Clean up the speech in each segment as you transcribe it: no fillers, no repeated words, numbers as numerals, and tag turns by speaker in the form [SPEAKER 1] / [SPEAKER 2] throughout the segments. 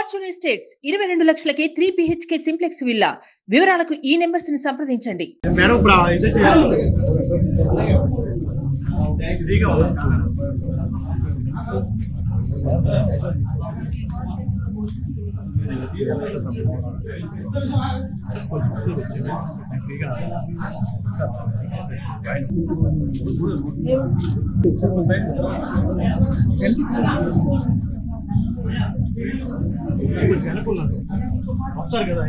[SPEAKER 1] Fortune estates 22 లక్షలకే 3 BHK simplex villa. వివరాలకు ఈ numbers ని సంప్రదించండి.
[SPEAKER 2] వస్తారు కదా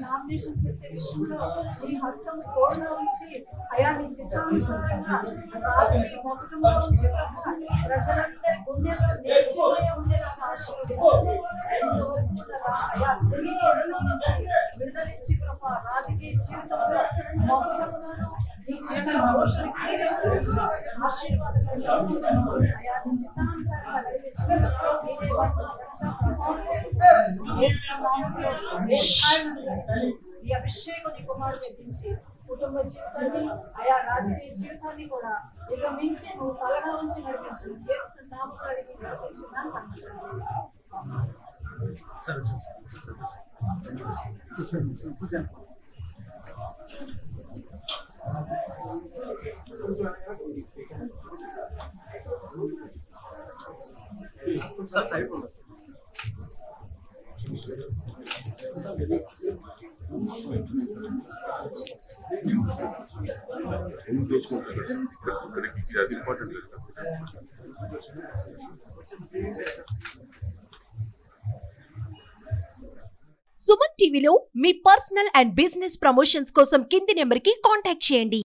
[SPEAKER 3] నామినేషన్ చేసే విషయంలో ఈ హస్తం కోరిన ఉంచి అయా నీ చిత్తానుసారంగా రాజుని మొత్తములో ఉంచి ప్రజలందరి గుండెల్లో నిలిచిపోయే ఉండేలాగా ఆశీర్వదించండి. అయా స్త్రీ నుంచి విడుదలించి ప్రభా రాజకీయ జీవితంలో మొత్తములను నీ జీవిత పోషణకి ఆశీర్వాదకరంగా అయా నీ చిత్తానుసారంగా ఈ అభిషేకం నీ కుమారుడు ఎత్తించి కుటుంబ జీవితాన్ని ఆయా రాజకీయ జీవితాన్ని కూడా ఇక మించి నువ్వు తలగా ఉంచి నడిపించు. నామం అడిగి నడిపించున్నాను.
[SPEAKER 4] సుమన్ టీవీలో మీ పర్సనల్ అండ్ బిజినెస్ ప్రమోషన్స్ కోసం కింది నెంబర్కి కాంటాక్ట్ చేయండి.